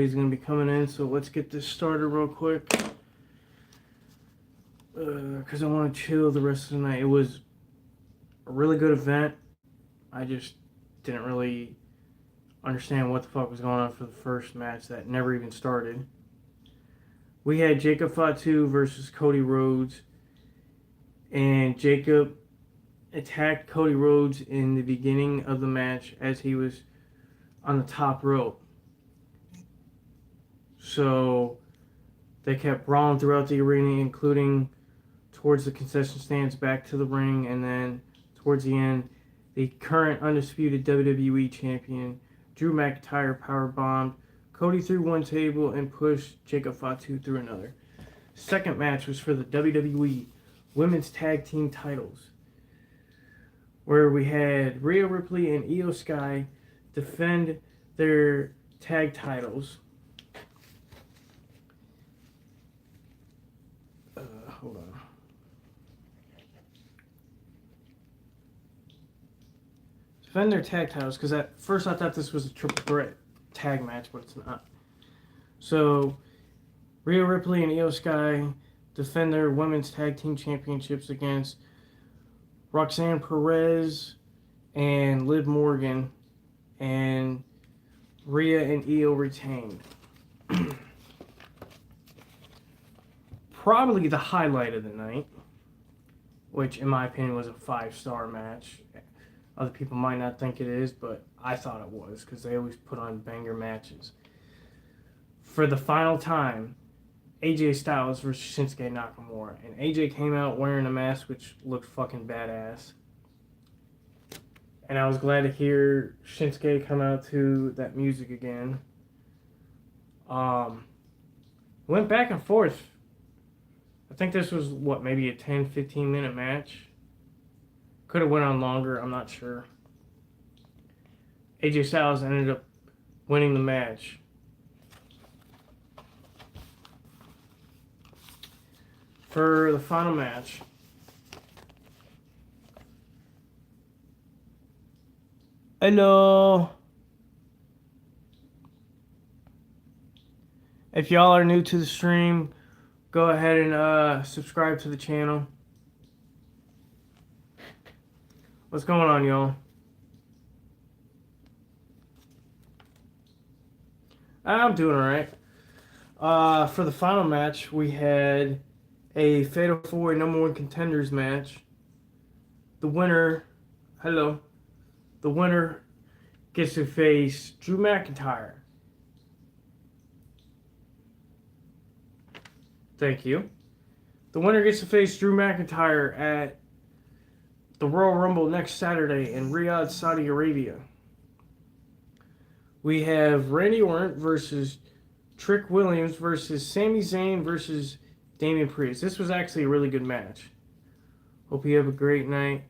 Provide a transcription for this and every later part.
everybody's going to be coming in, so let's get this started real quick. Because I want to chill the rest of the night. It was a really good event. I just didn't really understand what the fuck was going on for the first match that never even started. We had Jacob Fatu versus Cody Rhodes, and Jacob attacked Cody Rhodes in the beginning of the match as he was on the top rope. So they kept brawling throughout the arena, including towards the concession stands, back to the ring, and then towards the end, the current undisputed WWE champion, Drew McIntyre, powerbombed Cody through one table and pushed Jacob Fatu through another. Second match was for the WWE Women's Tag Team titles, where we had Rhea Ripley and Io Sky defend their tag titles. Hold on. Defend their tag titles, because at first I thought this was a triple threat tag match, but it's not. So, Rhea Ripley and Io Sky defend their women's tag team championships against Roxanne Perez and Liv Morgan, and Rhea and Io retained. Probably the highlight of the night, which in my opinion was a 5-star match. Other people might not think it is, but I thought it was, because they always put on banger matches. For the final time, AJ Styles versus Shinsuke Nakamura. And AJ came out wearing a mask which looked fucking badass. And I was glad to hear Shinsuke come out to that music again. Went back and forth. I think this was, maybe a 10-15 minute match. Could have went on longer, I'm not sure. AJ Styles ended up winning the match. For the final match, hello. If y'all are new to the stream, go ahead and subscribe to the channel. What's going on, y'all? I'm doing alright. For the final match, we had a Fatal 4-Way number 1 contenders match. The winner gets to face Drew McIntyre. Thank you. The winner gets to face Drew McIntyre at the Royal Rumble next Saturday in Riyadh, Saudi Arabia. We have Randy Orton versus Trick Williams versus Sami Zayn versus Damian Priest. This was actually a really good match. Hope you have a great night.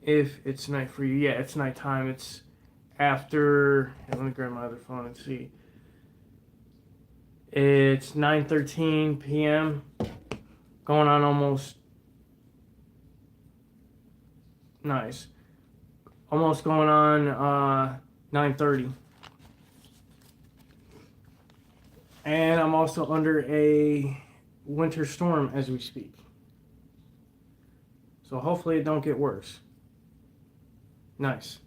If it's night for you. Yeah, it's nighttime. It's after... Let me grab my other phone and see. It's 9:13 p.m. Going on almost... Nice. Almost going on 9:30. And I'm also under a winter storm as we speak. So hopefully it don't get worse. Nice.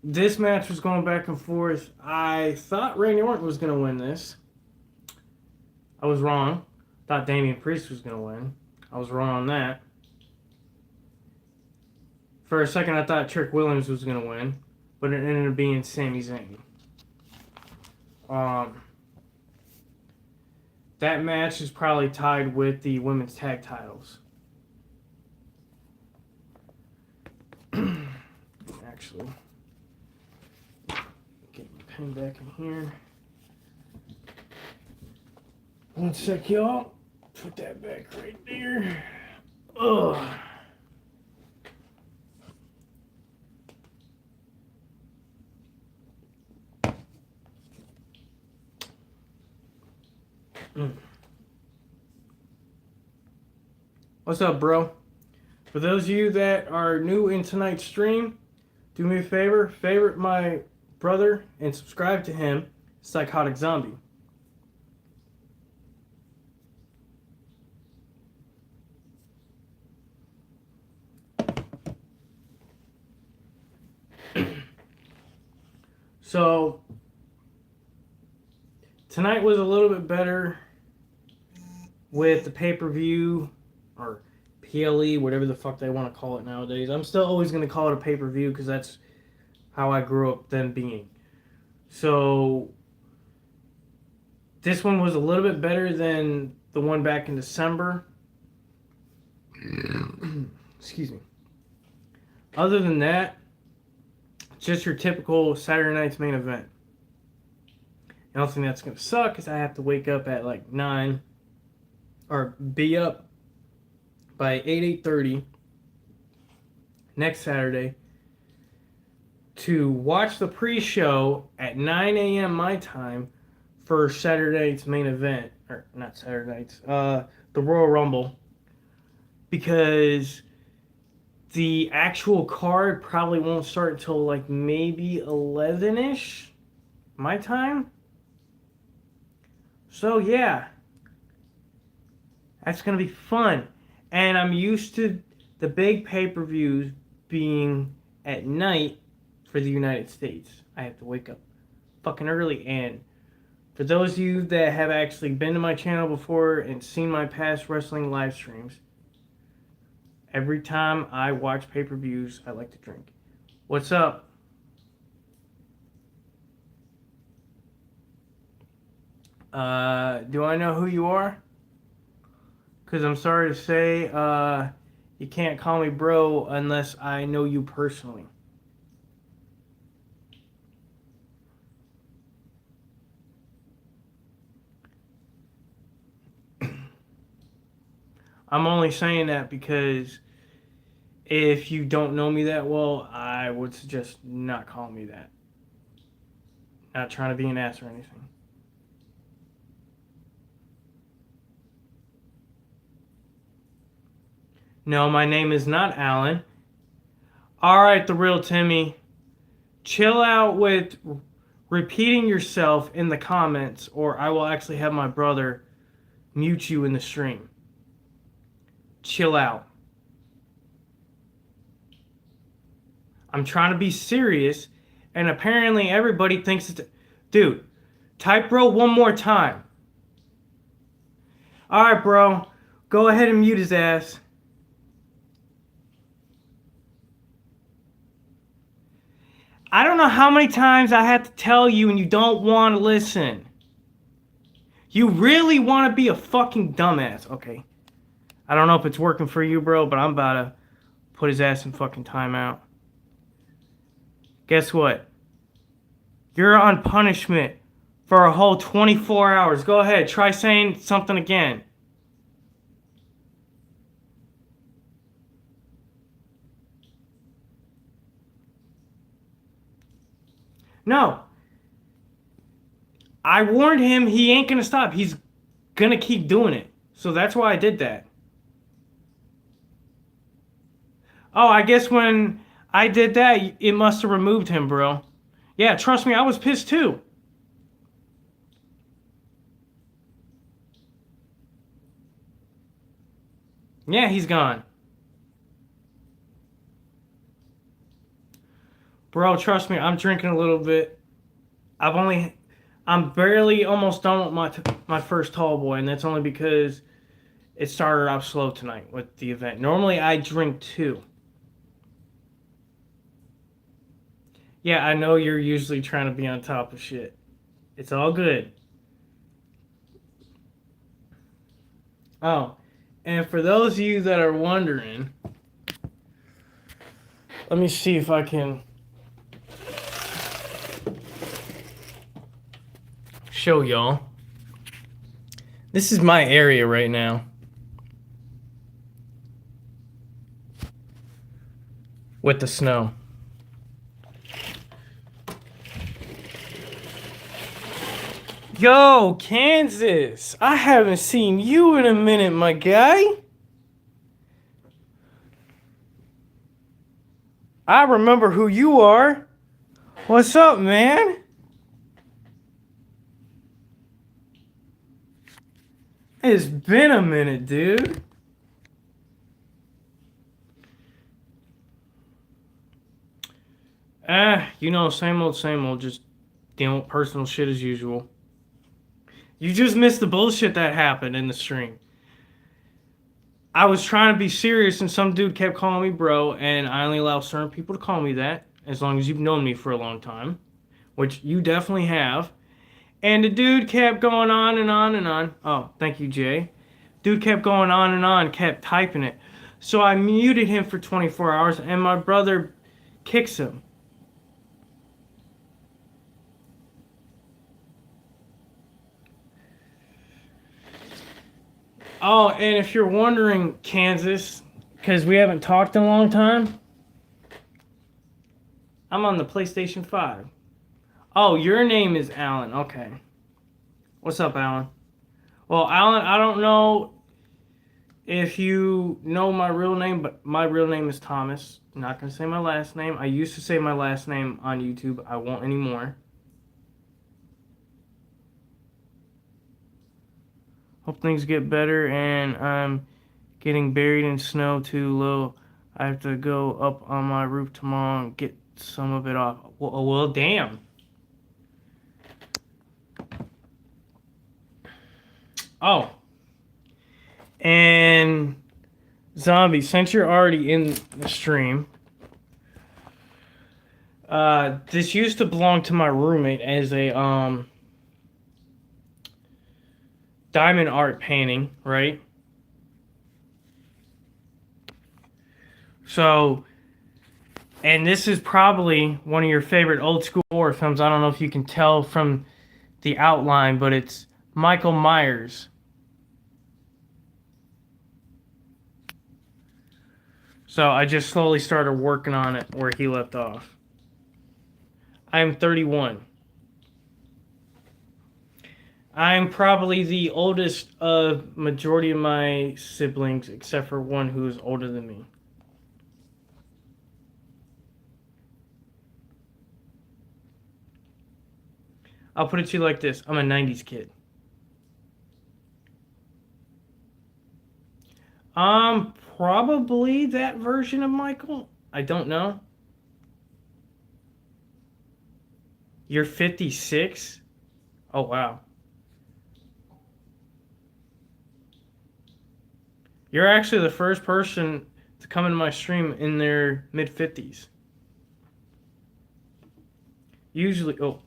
This match was going back and forth. I thought Randy Orton was going to win this. I was wrong. Thought Damian Priest was going to win. I was wrong on that. For a second, I thought Trick Williams was going to win, but it ended up being Sami Zayn. That match is probably tied with the women's tag titles. Actually, get my pen back in here. One sec, y'all. Put that back right there. Ugh. What's up, bro? For those of you that are new in tonight's stream, do me a favor, favorite my brother, and subscribe to him, Psychotic Zombie. So, tonight was a little bit better with the pay-per-view, or PLE, whatever the fuck they want to call it nowadays. I'm still always going to call it a pay-per-view because that's how I grew up them being. So, this one was a little bit better than the one back in December. Excuse me. Other than that, just your typical Saturday night's main event. The only thing that's going to suck is I have to wake up at like 9 or be up by 8:30 next Saturday to watch the pre-show at 9 a.m. my time for Saturday night's main event. Or not Saturday night's, the Royal Rumble. Because the actual card probably won't start until like maybe 11-ish my time. So yeah, that's going to be fun. And I'm used to the big pay-per-views being at night for the United States. I have to wake up fucking early. And for those of you that have actually been to my channel before and seen my past wrestling live streams, every time I watch pay-per-views, I like to drink. What's up? Do I know who you are? Because I'm sorry to say, you can't call me bro unless I know you personally. I'm only saying that because if you don't know me that well, I would suggest not calling me that. Not trying to be an ass or anything. No, my name is not Alan. Alright, the real Timmy. Chill out with repeating yourself in the comments, or I will actually have my brother mute you in the stream. Chill out. I'm trying to be serious, and apparently everybody thinks it's... Dude, type bro one more time. Alright, bro. Go ahead and mute his ass. I don't know how many times I have to tell you and you don't want to listen. You really want to be a fucking dumbass. Okay. I don't know if it's working for you, bro, but I'm about to put his ass in fucking timeout. Guess what? You're on punishment for a whole 24 hours. Go ahead. Try saying something again. No. I warned him he ain't gonna stop. He's gonna keep doing it. So that's why I did that. Oh, I guess when I did that, it must have removed him, bro. Yeah, trust me, I was pissed too. Yeah, he's gone. Bro, trust me, I'm drinking a little bit. I'm barely almost done with my first tall boy, and that's only because it started off slow tonight with the event. Normally, I drink 2. Yeah, I know you're usually trying to be on top of shit. It's all good. Oh, and for those of you that are wondering, let me see if I can show y'all. This is my area right now. With the snow. Yo, Kansas! I haven't seen you in a minute, my guy. I remember who you are. What's up, man? It's been a minute, dude. Same old, just dealing with personal shit as usual. You just missed the bullshit that happened in the stream. I was trying to be serious and some dude kept calling me bro, and I only allow certain people to call me that as long as you've known me for a long time, which you definitely have. And the dude kept going on and on and on. Oh, thank you, Jay. Dude kept going on and on, kept typing it. So I muted him for 24 hours, and my brother kicks him. Oh, and if you're wondering, Kansas, because we haven't talked in a long time, I'm on the PlayStation 5. Oh, your name is Alan. Okay. What's up, Alan? Well, Alan, I don't know if you know my real name, but my real name is Thomas. I'm not going to say my last name. I used to say my last name on YouTube. I won't anymore. Hope things get better, and I'm getting buried in snow too low. I have to go up on my roof tomorrow and get some of it off. Well, damn. Oh. And Zombie, since you're already in the stream, this used to belong to my roommate as a diamond art painting, right? So, and this is probably one of your favorite old school horror films. I don't know if you can tell from the outline, but it's Michael Myers. So I just slowly started working on it where he left off. I'm 31. I'm probably the oldest of majority of my siblings, except for one who is older than me. I'll put it to you like this. I'm a 90s kid. Probably that version of Michael. I don't know. You're 56? Oh, wow. You're actually the first person to come into my stream in their mid-50s. Usually, oh,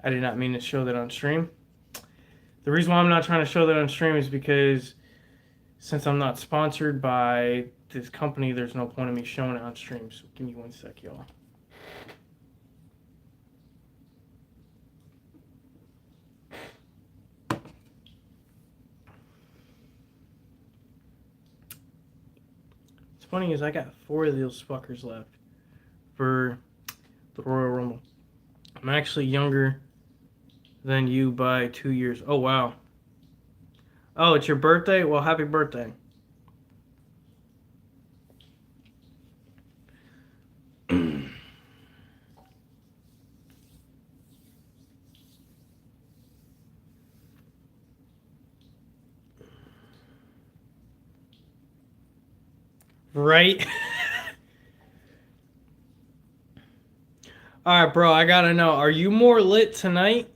I did not mean to show that on stream. The reason why I'm not trying to show that on stream is because since I'm not sponsored by this company, there's no point in me showing it on stream. So give me one sec, y'all. What's funny is I got 4 of those fuckers left for the Royal Rumble. I'm actually younger than you by 2 years. Oh, wow. Oh, it's your birthday? Well, happy birthday. Right? Alright, bro, I gotta know. Are you more lit tonight?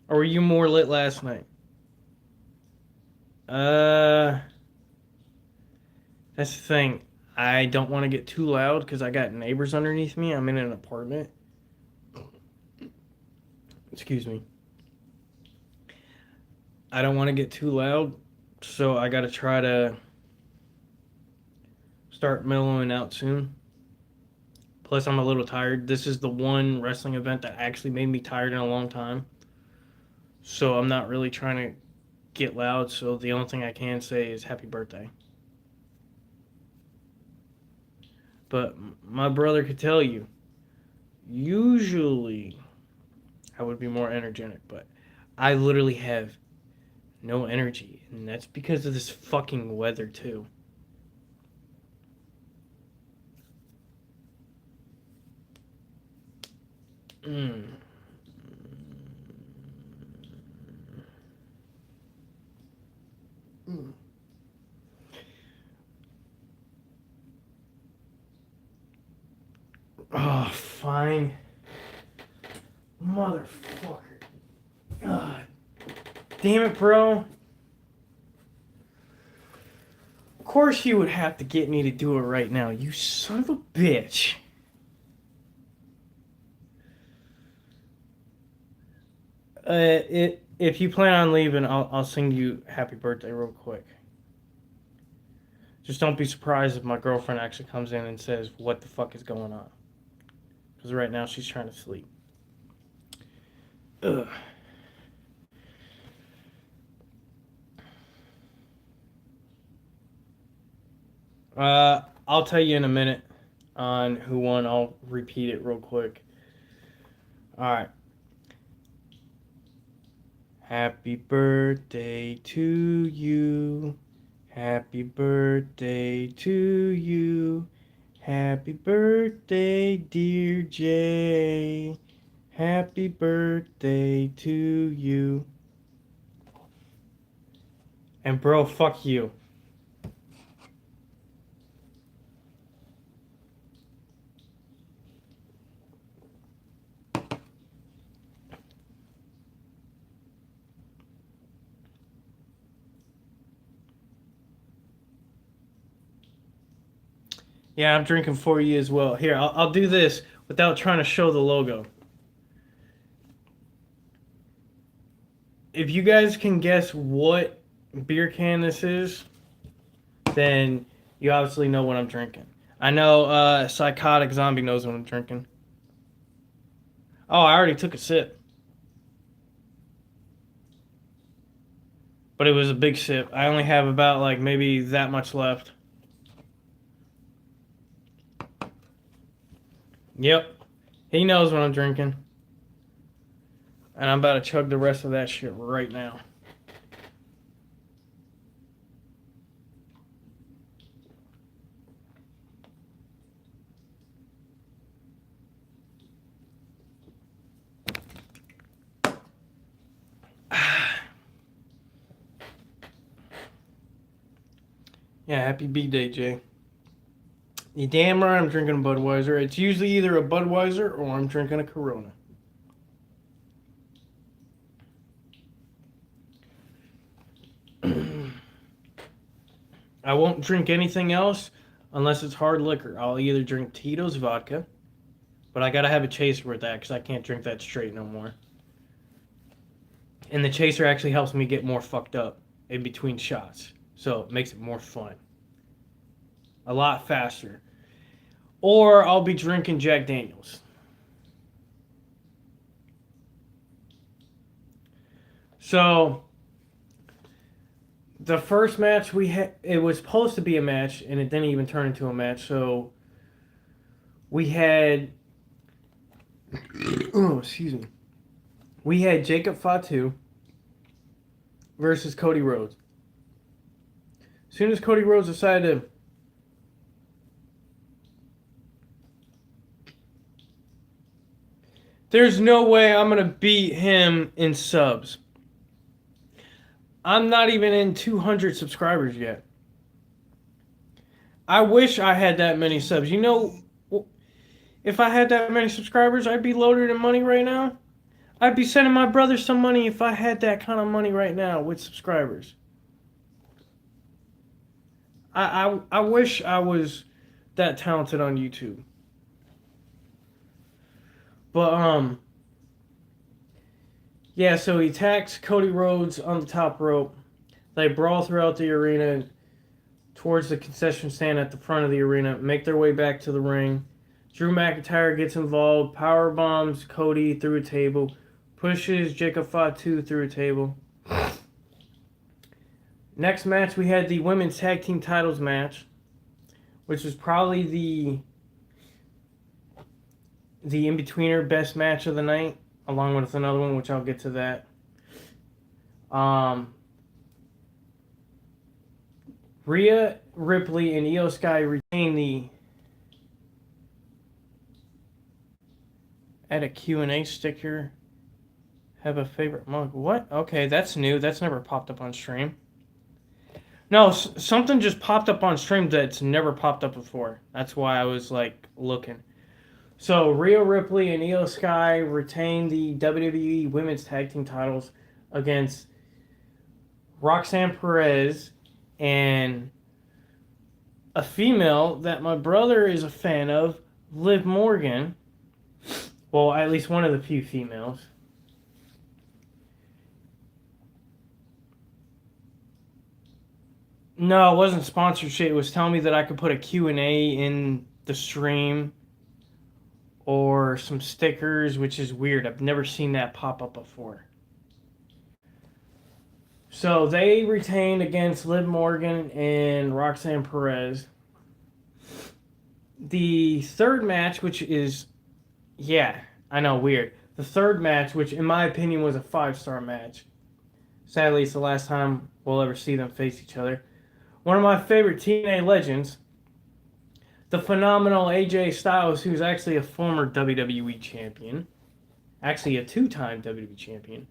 Or were you more lit last night? That's the thing. I don't want to get too loud because I got neighbors underneath me. I'm in an apartment. Excuse me. I don't want to get too loud, so I gotta try to start mellowing out soon. Plus, I'm a little tired. This is the one wrestling event that actually made me tired in a long time. So I'm not really trying to get loud, so the only thing I can say is happy birthday. But my brother could tell you, usually I would be more energetic, but I literally have no energy, and that's because of this fucking weather too. Mm. Mm. Oh, fine. Motherfucker. God. Damn it, bro. Of course you would have to get me to do it right now, you son of a bitch. If you plan on leaving, I'll sing you happy birthday real quick. Just don't be surprised if my girlfriend actually comes in and says, what the fuck is going on? Because right now she's trying to sleep. Ugh. I'll tell you in a minute on who won. I'll repeat it real quick. Alright. Happy birthday to you. Happy birthday to you. Happy birthday, dear Jay. Happy birthday to you. And bro, fuck you. Yeah, I'm drinking for you as well. Here, I'll do this without trying to show the logo. If you guys can guess what beer can this is, then you obviously know what I'm drinking. I know Psychotic Zombie knows what I'm drinking. Oh, I already took a sip. But it was a big sip. I only have about like maybe that much left. Yep. He knows what I'm drinking. And I'm about to chug the rest of that shit right now. Yeah, happy B-Day, Jay. You damn right I'm drinking a Budweiser. It's usually either a Budweiser or I'm drinking a Corona. I won't drink anything else unless it's hard liquor. I'll either drink Tito's vodka, but I gotta have a chaser with that because I can't drink that straight no more. And the chaser actually helps me get more fucked up in between shots. So it makes it more fun. A lot faster. Or I'll be drinking Jack Daniels. So the first match we had, it was supposed to be a match, and it didn't even turn into a match. So we had, oh, excuse me, we had Jacob Fatu versus Cody Rhodes. As soon as Cody Rhodes decided to there's no way I'm going to beat him in subs. I'm not even in 200 subscribers yet. I wish I had that many subs. You know, if I had that many subscribers, I'd be loaded in money right now. I'd be sending my brother some money if I had that kind of money right now with subscribers. I wish I was that talented on YouTube. But yeah, so he attacks Cody Rhodes on the top rope. They brawl throughout the arena towards the concession stand at the front of the arena, make their way back to the ring. Drew McIntyre gets involved, power bombs Cody through a table, pushes Jacob Fatu through a table. Next match, we had the women's tag team titles match, which was probably the in-betweener best match of the night, along with another one, which I'll get to that. Rhea Ripley and Io Sky retain Add a Q&A sticker. Have a favorite mug. What? Okay, that's new. That's never popped up on stream. No, something just popped up on stream that's never popped up before. That's why I was like looking. So Rhea Ripley and Io Sky retain the WWE Women's Tag Team titles against Roxanne Perez and a female that my brother is a fan of, Liv Morgan. Well, at least one of the few females. No, it wasn't sponsorship. It was telling me that I could put a Q&A in the stream or some stickers, which is weird. I've never seen that pop up before. So they retained against Liv Morgan and Roxanne Perez. The third match, which is, yeah, I know, weird. The third match, which in my opinion was a 5-star match. Sadly, it's the last time we'll ever see them face each other. One of my favorite TNA legends, the phenomenal AJ Styles, who's actually a former WWE champion, actually a 2-time WWE champion,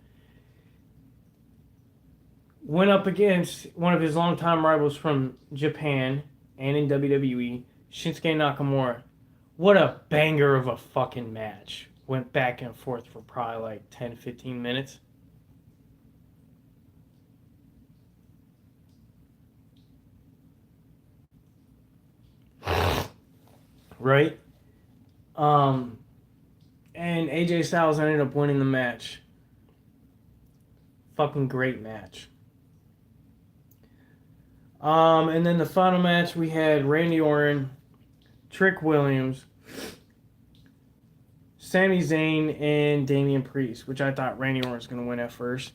went up against one of his longtime rivals from Japan and in WWE, Shinsuke Nakamura. What a banger of a fucking match. Went back and forth for probably like 10-15 minutes. Right? And AJ Styles ended up winning the match. Fucking great match. And then the final match, we had Randy Orton, Trick Williams, Sami Zayn, and Damian Priest, which I thought Randy Orton was going to win at first.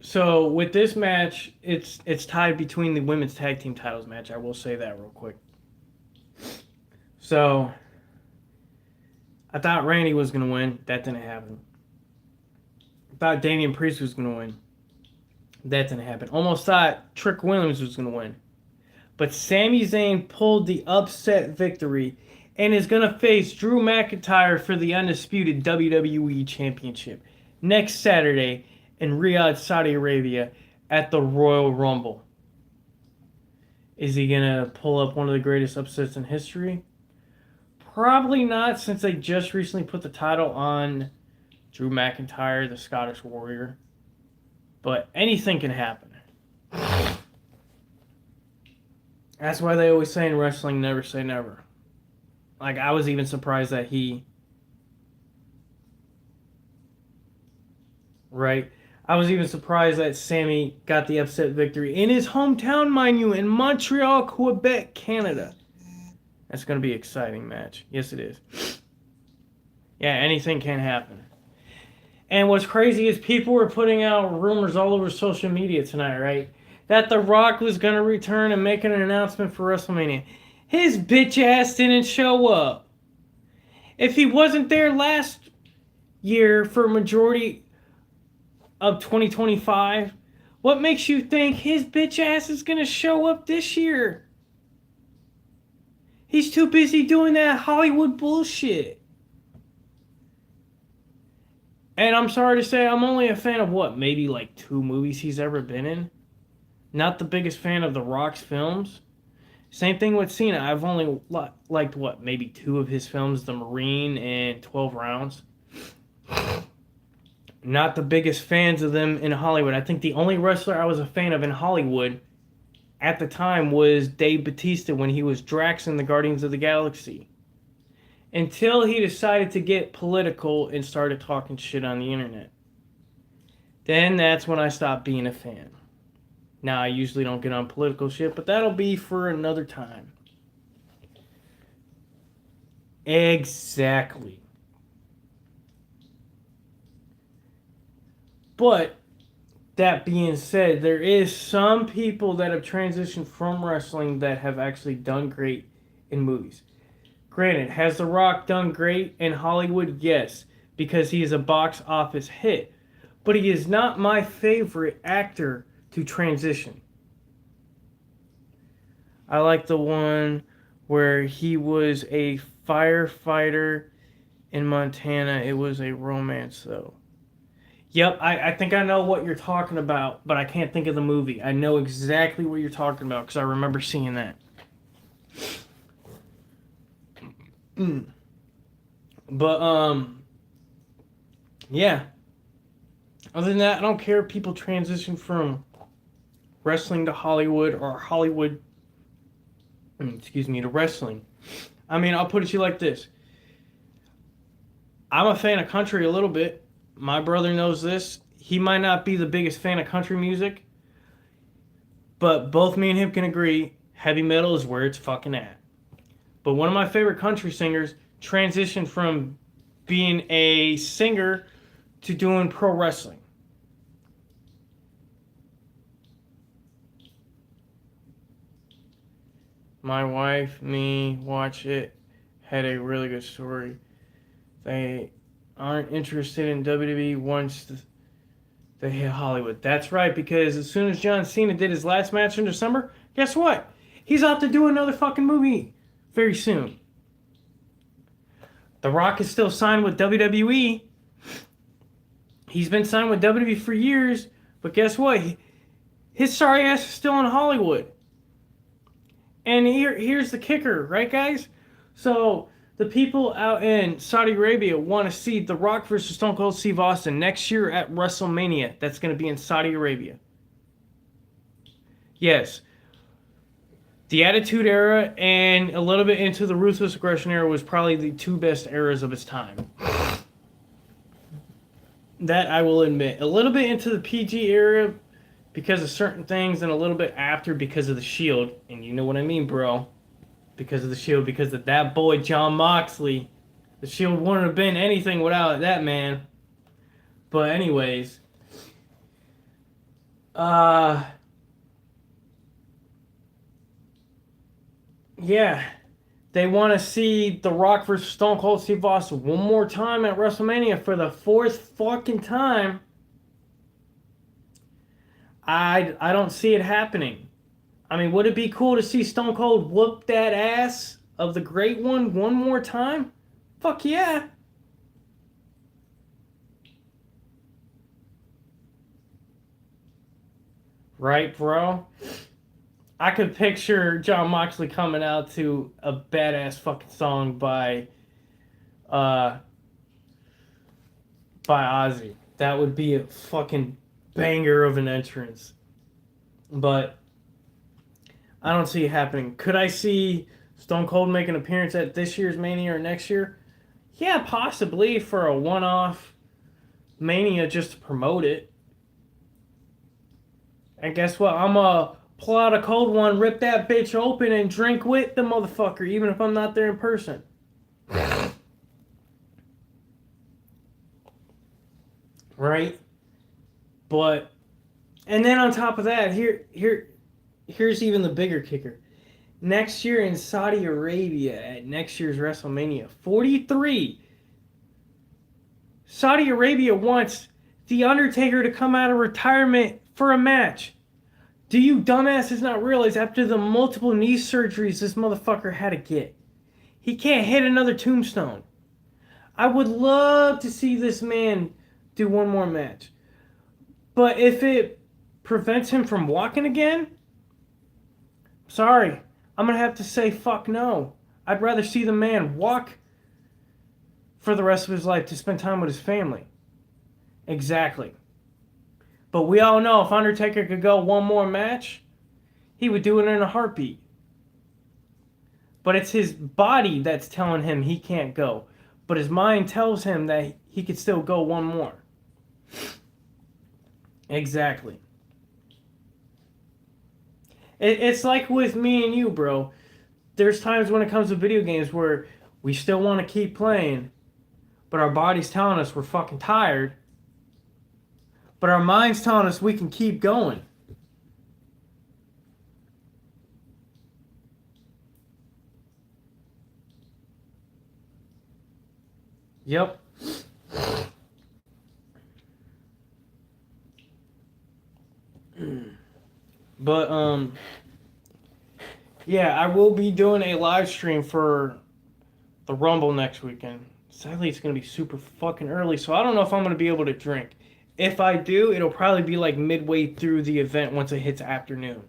So with this match, it's tied between the women's tag team titles match. I will say that real quick. So I thought Randy was going to win. That didn't happen. I thought Damian Priest was going to win. That didn't happen. Almost thought Trick Williams was going to win. But Sami Zayn pulled the upset victory and is going to face Drew McIntyre for the undisputed WWE Championship next Saturday in Riyadh, Saudi Arabia at the Royal Rumble. Is he going to pull up one of the greatest upsets in history? Probably not, since they just recently put the title on Drew McIntyre, the Scottish Warrior. But anything can happen. That's why they always say in wrestling, never say never. Like, I was even surprised that I was even surprised that Sammy got the upset victory in his hometown, mind you, in Montreal, Quebec, Canada. That's going to be an exciting match. Yes, it is. Yeah, anything can happen. And what's crazy is people were putting out rumors all over social media tonight, right? That The Rock was going to return and make an announcement for WrestleMania. His bitch ass didn't show up. If he wasn't there last year for majority of 2025, what makes you think his bitch ass is going to show up this year? He's too busy doing that Hollywood bullshit. And I'm sorry to say, I'm only a fan of what, maybe like 2 movies he's ever been in. Not the biggest fan of The Rock's films. Same thing with Cena. I've only liked what, maybe 2 of his films, The Marine and 12 Rounds. Not the biggest fans of them in Hollywood. I think the only wrestler I was a fan of in Hollywood at the time was Dave Bautista when he was Drax in the Guardians of the Galaxy. Until he decided to get political and started talking shit on the internet. Then that's when I stopped being a fan. Now, I usually don't get on political shit, but that'll be for another time. Exactly. But, that being said, there is some people that have transitioned from wrestling that have actually done great in movies. Granted, has The Rock done great in Hollywood? Yes, because he is a box office hit. But he is not my favorite actor to transition. I like the one where he was a firefighter in Montana. It was a romance, though. Yep, I think I know what you're talking about, but I can't think of the movie. I know exactly what you're talking about because I remember seeing that. But, yeah. Other than that, I don't care if people transition from wrestling to Hollywood or Hollywood, to wrestling. I mean, I'll put it to you like this. I'm a fan of country a little bit. My brother knows this. He might not be the biggest fan of country music, but both me and him can agree heavy metal is where it's fucking at. But one of my favorite country singers transitioned from being a singer to doing pro wrestling. My wife, me, watch it, had a really good story. They aren't interested in WWE once they hit Hollywood. That's right, because as soon as John Cena did his last match in December, guess what? He's off to do another fucking movie very soon. The Rock is still signed with WWE. He's been signed with WWE for years, but guess what? His sorry ass is still in Hollywood. And here's the kicker, right, guys? So the people out in Saudi Arabia want to see The Rock versus Stone Cold Steve Austin next year at WrestleMania. That's going to be in Saudi Arabia. Yes. The Attitude Era and a little bit into the Ruthless Aggression Era was probably the two best eras of its time. That I will admit. A little bit into the PG era because of certain things, and a little bit after because of the Shield. And you know what I mean, bro. Because of the Shield, because of that boy Jon Moxley. The Shield wouldn't have been anything without that man. But anyways. Yeah. They want to see The Rock versus Stone Cold Steve Austin one more time at WrestleMania for the fourth fucking time. I don't see it happening. I mean, would it be cool to see Stone Cold whoop that ass of the Great One more time? Fuck yeah. Right, bro? I could picture Jon Moxley coming out to a badass fucking song by Ozzy. That would be a fucking banger of an entrance. But I don't see it happening. Could I see Stone Cold make an appearance at this year's Mania or next year? Yeah, possibly for a one-off Mania just to promote it. And guess what? I'm gonna pull out a cold one, rip that bitch open, and drink with the motherfucker, even if I'm not there in person. Right? But, and then on top of that, here's even the bigger kicker. Next year in Saudi Arabia at next year's WrestleMania 43, Saudi Arabia wants The Undertaker to come out of retirement for a match. Do you dumbasses not realize after the multiple knee surgeries this motherfucker had to get, he can't hit another tombstone? I would love to see this man do one more match. But if it prevents him from walking again, sorry, I'm going to have to say fuck no. I'd rather see the man walk for the rest of his life to spend time with his family. Exactly. But we all know if Undertaker could go one more match, he would do it in a heartbeat. But it's his body that's telling him he can't go. But his mind tells him that he could still go one more. Exactly. It's like with me and you, bro. There's times when it comes to video games where we still want to keep playing, but our body's telling us we're fucking tired, but our mind's telling us we can keep going. Yep. But Yeah, I will be doing a live stream for the Rumble next weekend. Sadly, it's going to be super fucking early, so I don't know if I'm going to be able to drink. If I do, it'll probably be like midway through the event once it hits afternoon.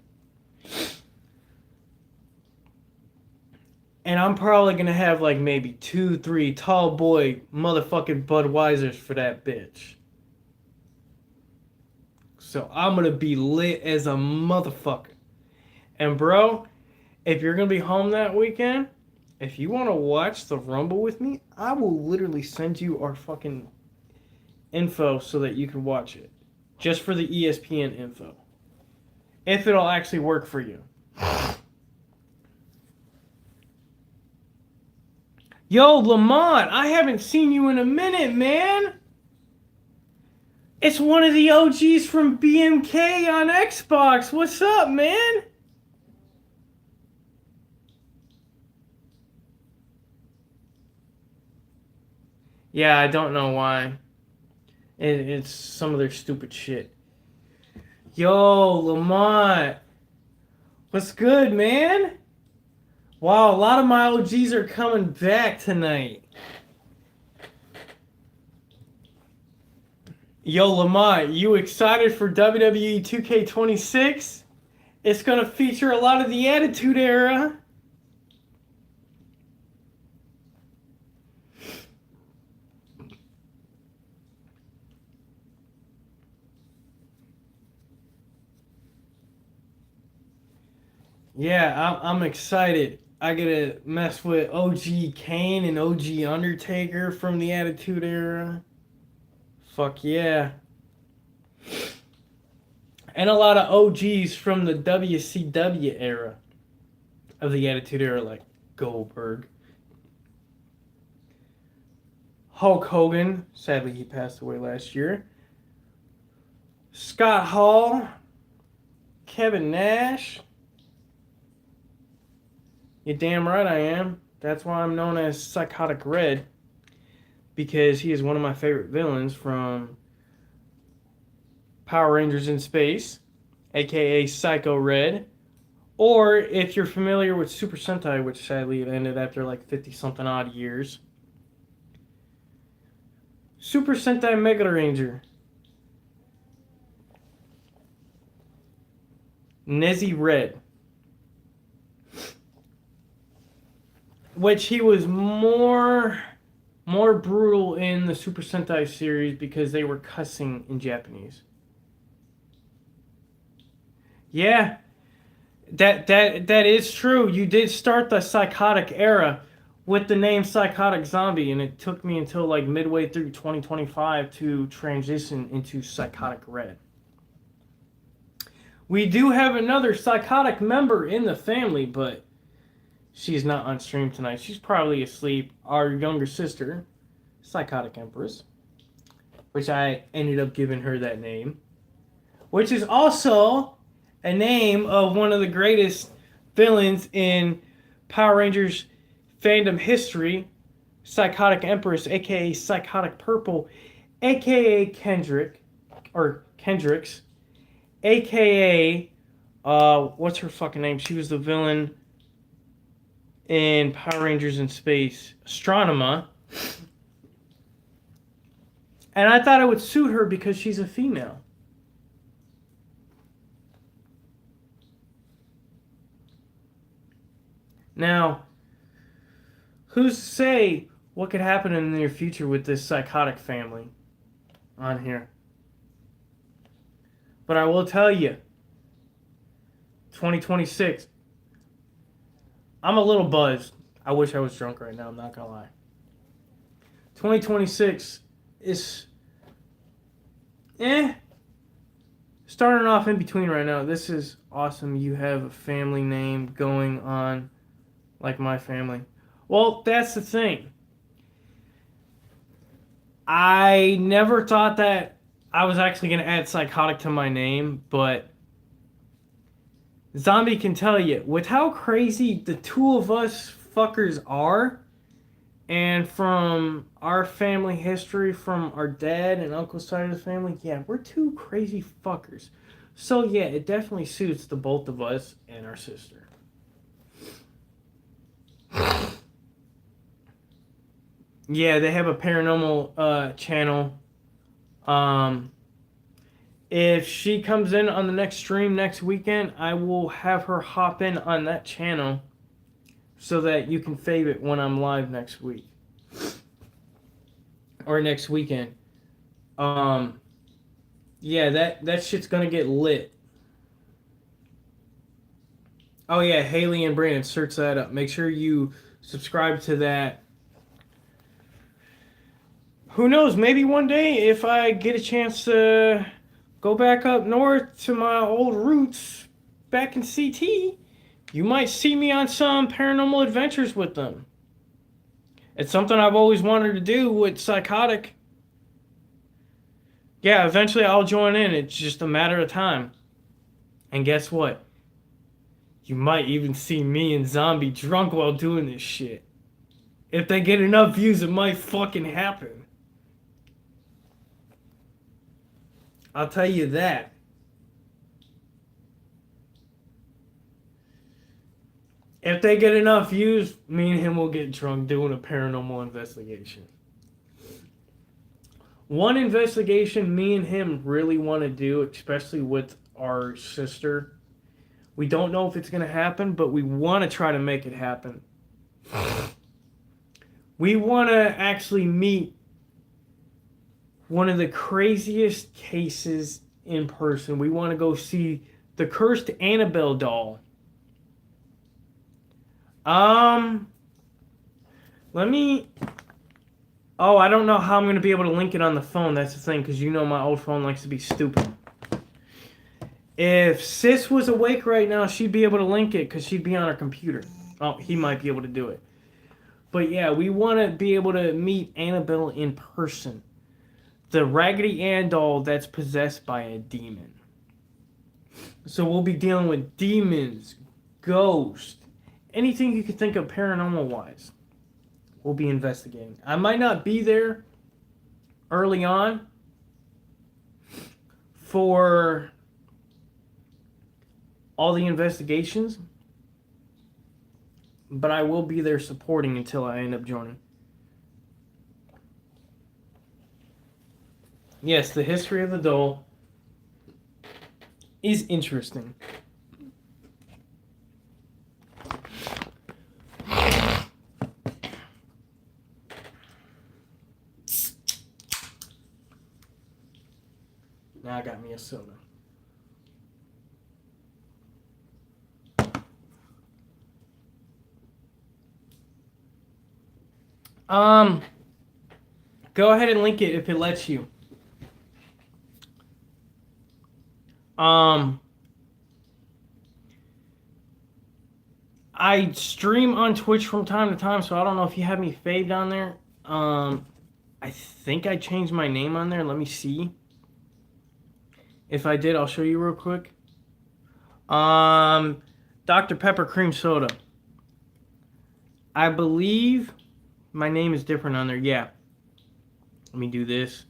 And I'm probably going to have like maybe 2, 3 tall boy motherfucking Budweisers for that bitch. So I'm going to be lit as a motherfucker. And bro, if you're going to be home that weekend, if you want to watch the Rumble with me, I will literally send you our fucking info so that you can watch it. Just for the ESPN info. If it'll actually work for you. Yo, Lamont, I haven't seen you in a minute, man. It's one of the OGs from BMK on Xbox. What's up, man? Yeah, I don't know why. It's some of their stupid shit. Yo, Lamont. What's good, man? Wow, a lot of my OGs are coming back tonight. Yo, Lamont, you excited for WWE 2K26? It's going to feature a lot of the Attitude Era. Yeah, I'm excited. I get to mess with OG Kane and OG Undertaker from the Attitude Era. Fuck yeah. And a lot of OGs from the WCW era of the Attitude Era, like Goldberg. Hulk Hogan, sadly he passed away last year. Scott Hall. Kevin Nash. You're damn right I am. That's why I'm known as Psychotic Red. Because he is one of my favorite villains from Power Rangers in Space, aka Psycho Red. Or if you're familiar with Super Sentai, which sadly it ended after like 50 something odd years. Super Sentai Mega Ranger. Nezzy Red. Which he was more brutal in the Super Sentai series because they were cussing in Japanese. Yeah, that is true. You did start the psychotic era with the name Psychotic Zombie, and it took me until like midway through 2025 to transition into Psychotic Red. We do have another psychotic member in the family, but she's not on stream tonight. She's probably asleep. Our younger sister, Psychotic Empress, which I ended up giving her that name, which is also a name of one of the greatest villains in Power Rangers fandom history, Psychotic Empress, aka Psychotic Purple, aka Kendrix, aka what's her fucking name? She was the villain in Power Rangers in Space, Astronema. And I thought it would suit her because she's a female. Now, who's to say what could happen in the near future with this psychotic family on here? But I will tell you, 2026, I'm a little buzzed. I wish I was drunk right now, I'm not gonna lie. 2026 is starting off in between right now. This is awesome. You have a family name going on like my family. Well, that's the thing. I never thought that I was actually going to add psychotic to my name, but Zombie can tell you, with how crazy the two of us fuckers are, and from our family history, from our dad and uncle's side of the family, yeah, we're two crazy fuckers. So yeah, it definitely suits the both of us and our sister. Yeah, they have a paranormal channel. Um, if she comes in on the next stream next weekend, I will have her hop in on that channel so that you can fave it when I'm live next week or next weekend. Um, yeah, that shit's gonna get lit. Oh yeah, Haley and Brandon, search that up. Make sure you subscribe to that. Who knows? Maybe one day if I get a chance to go back up north to my old roots back in CT, you might see me on some paranormal adventures with them. It's something I've always wanted to do with Psychotic. Yeah, eventually I'll join in. It's just a matter of time. And guess what? You might even see me and Zombie drunk while doing this shit. If they get enough views, it might fucking happen. I'll tell you that. If they get enough views, me and him will get drunk doing a paranormal investigation. One investigation me and him really want to do, especially with our sister. We don't know if it's going to happen, but we want to try to make it happen. We want to actually meet one of the craziest cases in person. We want to go see the cursed Annabelle doll. Let me... Oh, I don't know how I'm going to be able to link it on the phone. That's the thing, because you know my old phone likes to be stupid. If Sis was awake right now, she'd be able to link it, because she'd be on her computer. Oh, he might be able to do it. But yeah, we want to be able to meet Annabelle in person. The Raggedy Ann doll that's possessed by a demon. So we'll be dealing with demons, ghosts, anything you could think of paranormal-wise. We'll be investigating. I might not be there early on for all the investigations, but I will be there supporting until I end up joining. Yes, the history of the doll is interesting. Now I got me a soda. Go ahead and link it if it lets you. I stream on Twitch from time to time, so I don't know if you have me faved on there. I think I changed my name on there. Let me see. If I did, I'll show you real quick. Dr. Pepper Cream Soda. I believe my name is different on there. Yeah. Let me do this.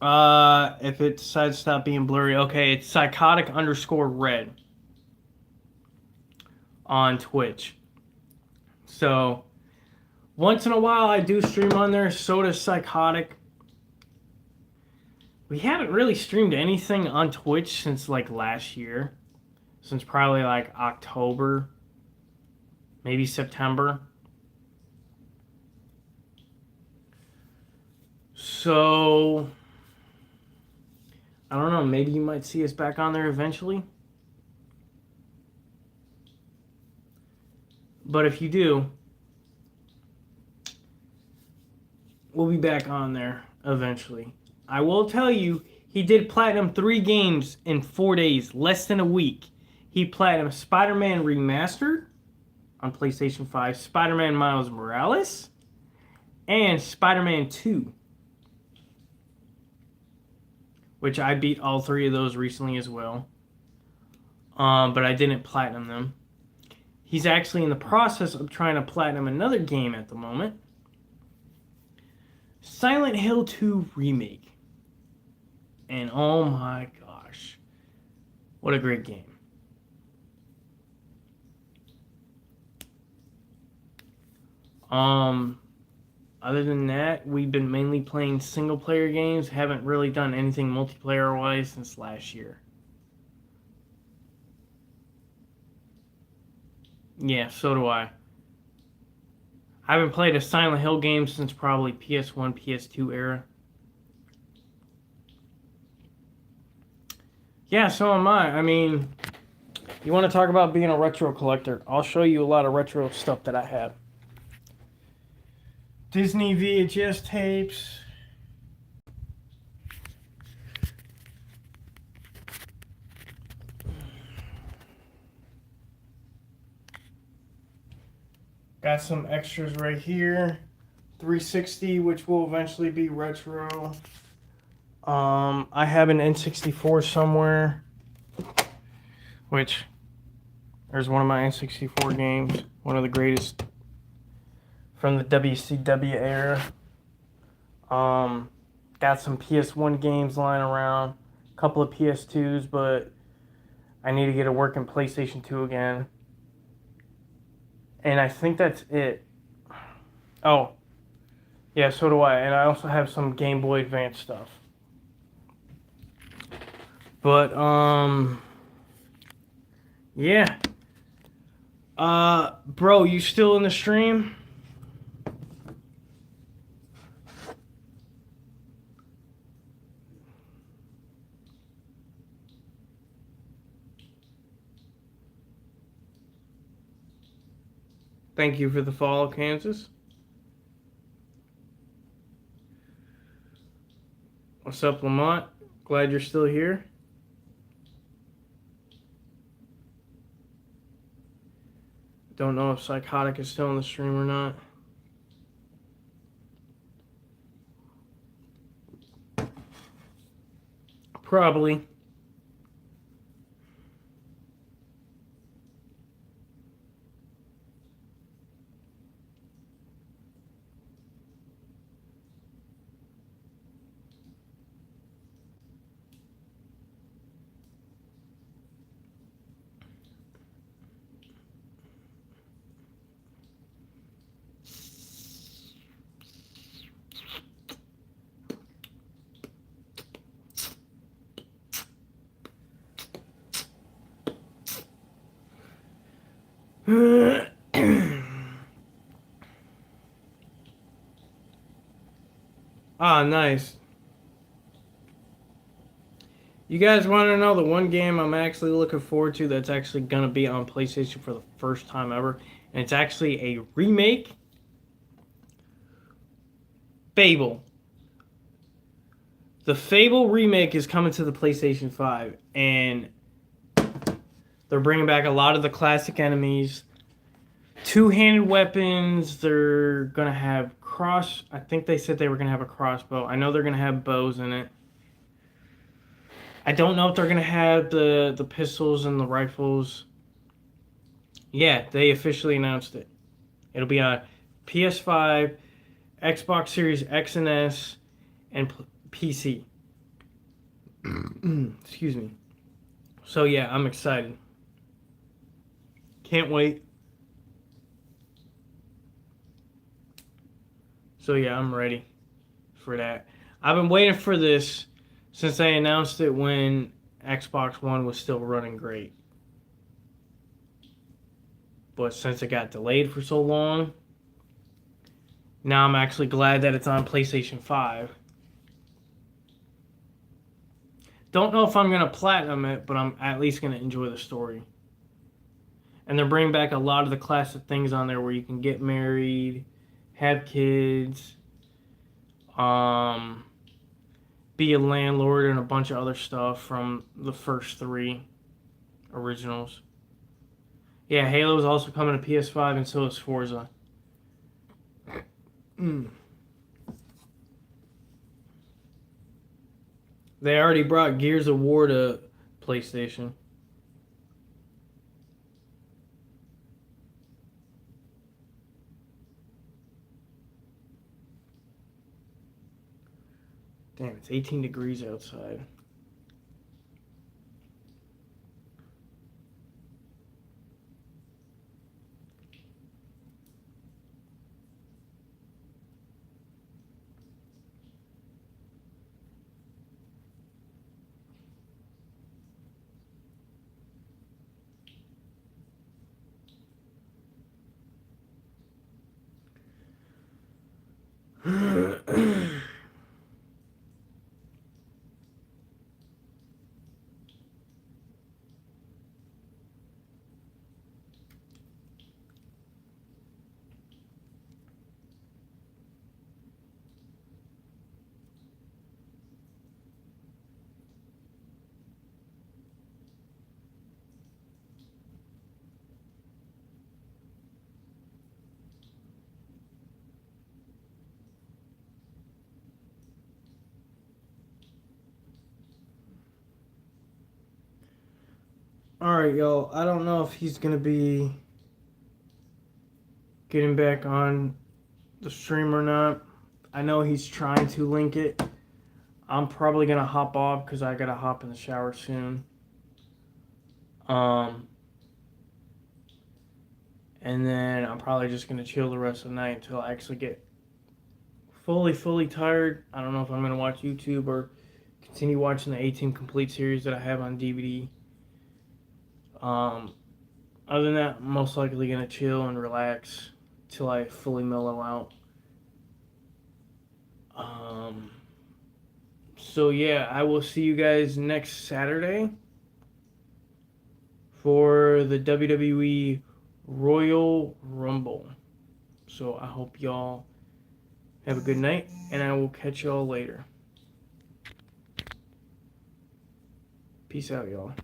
If it decides to stop being blurry. Okay, it's psychotic_red on Twitch. So, once in a while I do stream on there. Soda Psychotic. We haven't really streamed anything on Twitch since like last year. Since probably like October. Maybe September. So, I don't know. Maybe you might see us back on there eventually. But if you do, we'll be back on there eventually. I will tell you, he did platinum 3 games in 4 days, less than a week. He platinum Spider-Man Remastered on PlayStation 5, Spider-Man Miles Morales, and Spider-Man 2. Which I beat all 3 of those recently as well. But I didn't platinum them. He's actually in the process of trying to platinum another game at the moment. Silent Hill 2 Remake. And oh my gosh. What a great game. Other than that, we've been mainly playing single player games. Haven't really done anything multiplayer wise since last year. Yeah, so do I. I haven't played a Silent Hill game since probably PS1, PS2 era. Yeah, so am I. I mean, you want to talk about being a retro collector? I'll show you a lot of retro stuff that I have. Disney VHS tapes. Got some extras right here. 360, which will eventually be retro. I have an N64 somewhere, which there's one of my N64 games, one of the greatest from the WCW era. Got some PS1 games lying around, a couple of PS2s, but I need to get a working PlayStation 2 again. And I think that's it. Oh, yeah, so do I. And I also have some Game Boy Advance stuff. But, yeah. Bro, you still in the stream? Thank you for the follow, Kansas. What's up, Lamont? Glad you're still here. Don't know if Psychotic is still on the stream or not. Probably. Ah, nice. You guys want to know the one game I'm actually looking forward to that's actually going to be on PlayStation for the first time ever? And it's actually a remake. Fable. The Fable remake is coming to the PlayStation 5. And they're bringing back a lot of the classic enemies. Two-handed weapons. They're going to have I think they said they were going to have a crossbow. I know they're going to have bows in it. I don't know if they're going to have the pistols and the rifles. Yeah, they officially announced it. It'll be on PS5, Xbox Series X and S, and PC. Excuse me. So yeah, I'm excited. Can't wait. So yeah, I'm ready for that. I've been waiting for this since they announced it when Xbox One was still running great. But since it got delayed for so long, now I'm actually glad that it's on PlayStation 5. Don't know if I'm going to platinum it, but I'm at least going to enjoy the story. And they're bringing back a lot of the classic things on there where you can get married, have kids, be a landlord, and a bunch of other stuff from the first 3 originals. Yeah, Halo is also coming to PS5, and so is Forza. They already brought Gears of War to PlayStation. Damn, it's 18 degrees outside. Alright, y'all. I don't know if he's going to be getting back on the stream or not. I know he's trying to link it. I'm probably going to hop off because I got to hop in the shower soon. And then I'm probably just going to chill the rest of the night until I actually get fully tired. I don't know if I'm going to watch YouTube or continue watching the A-Team Complete series that I have on DVD. Other than that, I'm most likely going to chill and relax till I fully mellow out. So yeah, I will see you guys next Saturday for the WWE Royal Rumble. So I hope y'all have a good night, and I will catch y'all later. Peace out, y'all.